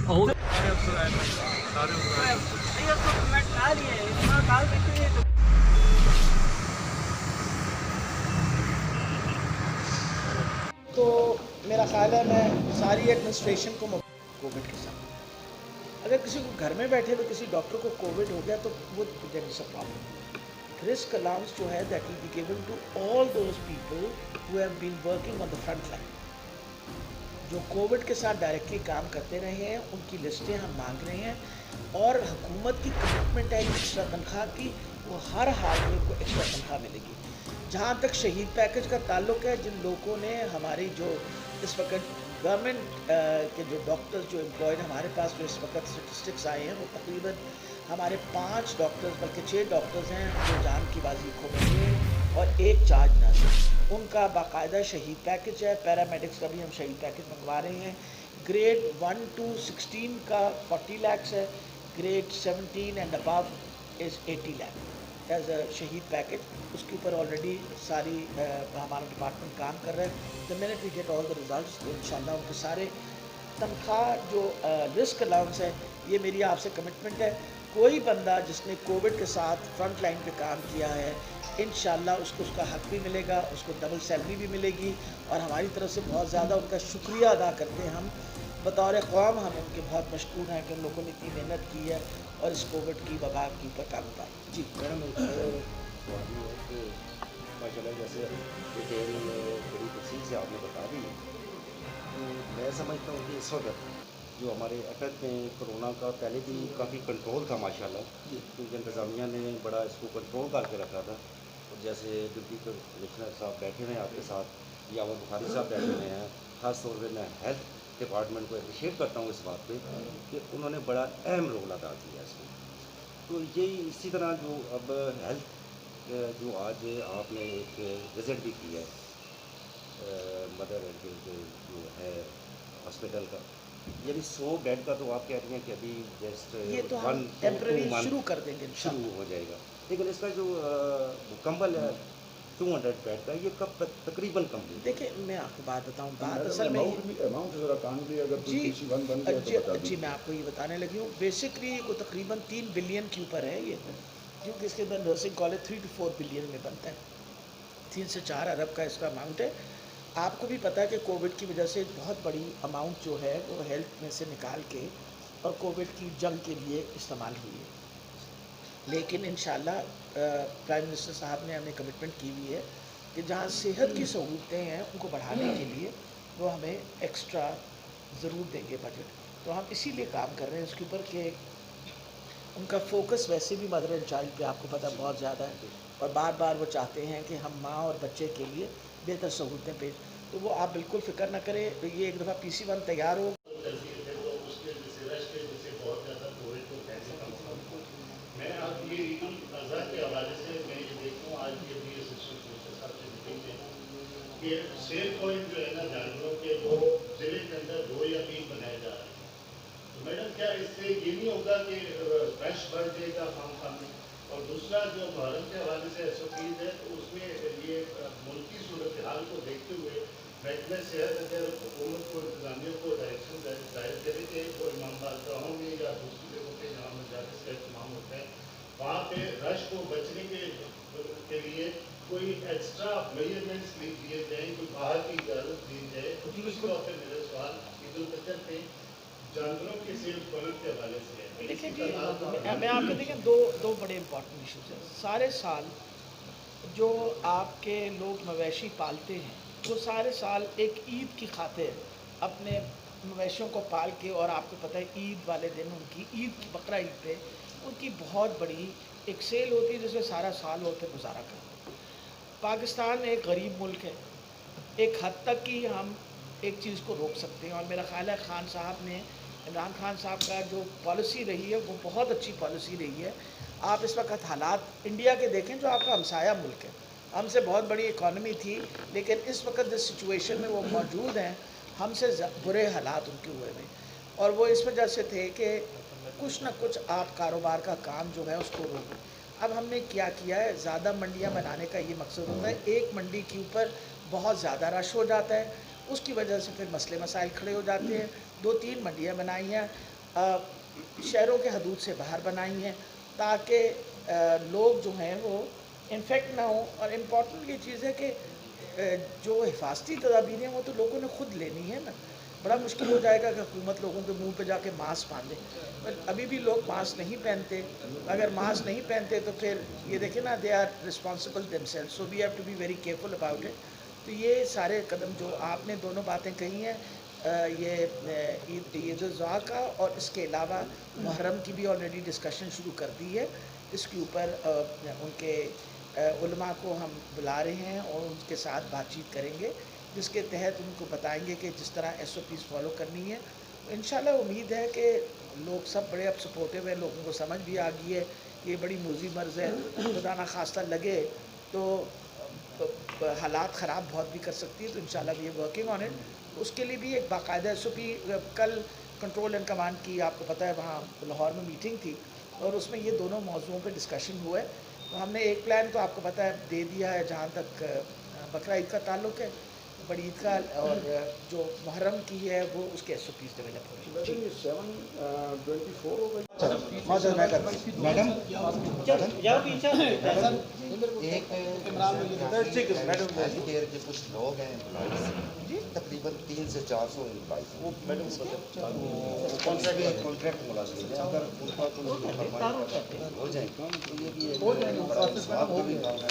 और तो मेरा ख्याल है मैं सारी एडमिनिस्ट्रेशन को कोविड के साथ, अगर किसी को घर में बैठे हुए किसी डॉक्टर को कोविड हो गया तो वो there is a problem. Risk allowance जो है that will be given to all those people who have been working on the front line, जो कोविड के साथ डायरेक्टली काम करते रहे हैं, उनकी लिस्टें हम मांग रहे हैं। और हुकूमत की कमिटमेंट है एक्स्ट्रा तनख्वाह की, वो हर हाल में उनको एक्स्ट्रा तनख्वाह मिलेगी। जहाँ तक शहीद पैकेज का ताल्लुक है, जिन लोगों ने हमारी जो इस वक्त गवर्नमेंट के जो डॉक्टर्स जो एम्प्लॉयड हमारे पास जो इस वक्त स्टेटिस्टिक्स आए हैं, वो तकरीबन हमारे 5 डॉक्टर्स बल्कि 6 डॉक्टर्स हैं जो जान की बाजी खो गए हैं और 1 चार्ज नर्स। उनका बाकायदा शहीद पैकेज है। पैरामेडिक्स का भी हम शहीद पैकेज मंगवा रहे हैं। ग्रेड 1 to 16 का 40 लाख है, grade 17 and above is 80 lakh as a shaheed package. उसके ऊपर ऑलरेडी सारी हमारा डिपार्टमेंट काम कर रहा है। The minute we get all the results तो इंशाल्लाह उनके सारे तनख्वाह जो रिस्क अलाउंस है, ये मेरी आपसे कमिटमेंट है। कोई बंदा जिसने कोविड के साथ फ्रंट लाइन पे काम किया है, इंशाल्लाह उसको उसका हक भी मिलेगा, उसको डबल सैलरी भी मिलेगी। और हमारी तरफ से बहुत ज़्यादा उनका शुक्रिया अदा करते हैं हम। बतौर कौम हम उनके बहुत मशकूर हैं कि उन लोगों ने इतनी मेहनत की है और इस कोविड की वबा के ऊपर काबू पाया। जी मैडम, सवाल ये है कि माशाल्लाह जैसे डिटेल बड़ी तफसील से आपने बता दी है, तो मैं समझता हूँ कि इस वक्त जो हमारे अटक में कोरोना का पहले भी काफ़ी कंट्रोल था माशाल्लाह, क्योंकि इंतज़ामिया ने बड़ा इसको कंट्रोल करके रखा था। और जैसे डिप्टी कमिश्नर साहब बैठे हुए हैं आपके साथ, या वो बुखारी साहब बैठे हुए हैं, ख़ास तौर पर मैं हेल्थ डिपार्टमेंट को अप्रिशिएट करता हूँ इस बात पे कि उन्होंने बड़ा अहम रोल अदा किया इसमें। तो यही इसी तरह जो अब हेल्थ जो आज आपने एक विज़िट भी की है मदर जो है हॉस्पिटल का, यानी 100 बेड का तो आप कह रही हैं कि अभी जस्ट ये तो हम 1 to 2 टेम्पररी मंथ शुरू कर देंगे शुरू इंशाल्लाह। हो जाएगा, लेकिन इसका जो मुकम्मल है 200 बेड का, ये कब तक तकरीबन कंप्लीट हो देखिए मैं आपको बात बताऊं, बात मैडम असल में अमाउंट ज़रा काइंडली अगर कोई जी PC1 बन गया तो बता जी दीजिए। मैं आपको ये बताने लगी हूँ। बेसिकली को तकरीबन 3 बिलियन के ऊपर है ये, क्योंकि इसके अंदर नर्सिंग कॉलेज 3 to 4 बिलियन में बनता है। 3 से 4 अरब का इसका अमाउंट है। आपको भी पता है कि कोविड की वजह से बहुत बड़ी अमाउंट जो है वो हेल्थ में से निकाल के और कोविड की जंग के लिए इस्तेमाल हुई है। लेकिन इंशाल्लाह प्राइम मिनिस्टर साहब ने हमें कमिटमेंट की हुई है कि जहाँ सेहत की सहूलतें हैं उनको बढ़ाने के लिए वो हमें एक्स्ट्रा ज़रूर देंगे बजट। तो हम इसीलिए काम कर रहे हैं इसके ऊपर कि उनका फोकस वैसे भी मदर एंड चाइल्ड पे आपको पता बहुत ज़्यादा है, और बार बार वो चाहते हैं कि हम माँ और बच्चे के लिए बेहतर सहूलतें पेश। तो वो आप बिल्कुल फ़िक्र ना करें, ये एक दफ़ा PC1 तैयार हो। मैं आप ये ईद उल अज़हा के हवाले से मैं ये देखता हूँ आज भी अभी असिस्टेंट मिनिस्टर साहब से मीटिंग में कि सेल पॉइंट जो है ना जानवरों के, वो ज़िले के अंदर 2 या 3 बनाए जा रहे हैं। तो मैडम क्या इससे ये नहीं होगा कि रश बढ़ जाएगा खाम में? और दूसरा जो मुहर्रम के हवाले से SOPs है, तो उसमें ये मुल्की सूरत हाल को देखते हुए महकमा सेहत अगर हुकूमत को इंतजामिया को डायरेक्शन जाहिर करे कि वो इमाम बारगाहों में या दूसरी जगहों पर जहाँ मजालिस का इस्तेमाल होता है, वहाँ पे रश को बचने के लिए कोई एक्स्ट्रा मेजरमेंट्स लिए जाएँ, कोई बाहर की इजाज़त दी जाए। दूसरी तौर पर मेरा सवाल ईद उल फितर पे जानवरों के सेल पॉइंट के हवाले से है। देखिए जी, मैं आपको देखें दो बड़े इम्पोर्टेंट इशूज़ हैं। सारे साल जो आपके लोग मवेशी पालते हैं, वो सारे साल एक ईद की खातिर अपने मवेशियों को पाल के, और आपको पता है ईद वाले दिन उनकी ईद की बकरा ईद पे उनकी बहुत बड़ी एक सेल होती है जिसमें सारा साल वो पे गुजारा करते हैं। पाकिस्तान एक गरीब मुल्क है, एक हद तक ही हम एक चीज़ को रोक सकते हैं। और मेरा ख्याल है खान साहब ने, इमरान खान साहब का जो पॉलिसी रही है वो बहुत अच्छी पॉलिसी रही है। आप इस वक्त हालात इंडिया के देखें जो आपका हमसाया मुल्क है, हमसे बहुत बड़ी इकॉनमी थी, लेकिन इस वक्त जिस सिचुएशन में वो मौजूद हैं, हमसे बुरे हालात उनके हुए हैं। और वो इस वजह से थे कि कुछ ना कुछ आप कारोबार का काम जो है उसको रोको। अब हमने क्या किया है, ज़्यादा मंडियाँ बनाने का ये मकसद होता है। एक मंडी के ऊपर बहुत ज़्यादा रश हो जाता है, उसकी वजह से फिर मसले मसाइल खड़े हो जाते हैं। 2-3 मंडियाँ बनाई हैं, شہروں کے حدود سے باہر بنائی ہیں تاکہ لوگ جو ہیں وہ انفیکٹ نہ ہوں. اور امپورٹنٹ یہ چیز ہے کہ جو حفاظتی تدابیر ہیں وہ تو لوگوں نے خود لینی ہے نا. بڑا مشکل ہو جائے گا کہ حکومت لوگوں کے منہ پہ جا کے ماسک باندھے. ابھی بھی لوگ ماسک نہیں پہنتے. اگر ماسک نہیں پہنتے تو پھر یہ دیکھیں نا, they are responsible themselves, so we have to be very careful about it. تو یہ سارے قدم جو آپ نے دونوں باتیں کہی ہیں, یہ عید الاضحیٰ کا اور اس کے علاوہ محرم کی بھی آلریڈی ڈسکشن شروع کر دی ہے. اس کے اوپر ان کے علماء کو ہم بلا رہے ہیں اور ان کے ساتھ بات چیت کریں گے, جس کے تحت ان کو بتائیں گے کہ جس طرح ایس او پیز فالو کرنی ہے. انشاءاللہ امید ہے کہ لوگ سب بڑے اب سپورٹیو ہیں, لوگوں کو سمجھ بھی آ گئی ہے کہ یہ بڑی موذی مرض ہے, خدا نخواستہ لگے تو حالات خراب بہت بھی کر سکتی ہے. تو انشاءاللہ we are working on it. اس کے لیے بھی ایک باقاعدہ ایس او پی, کل کنٹرول اینڈ کمانڈ کی آپ کو پتہ ہے وہاں لاہور میں میٹنگ تھی اور اس میں یہ دونوں موضوعوں پہ ڈسکشن ہوا ہے. تو ہم نے ایک پلان تو آپ کو پتہ ہے دے دیا ہے جہاں تک بقرہ عید کا تعلق ہے, بڑی عید کا, اور جو محرم کی ہے وہ اس کے ایس او پیز ڈیولپ ہو رہے ہیں. یہ 7/24 ہو گئی. میڈم ایک ہیلتھ کیئر کے کچھ لوگ ہیں امپلائیز, تقریباً 300 سے 400 امپلائیز ہیں. وہ میڈم کانٹریکٹ ملازمین ہیں, اگر ان کا کوئی فرمائش ہو جائے تو یہ بھی آپ کا بھی کام ہے.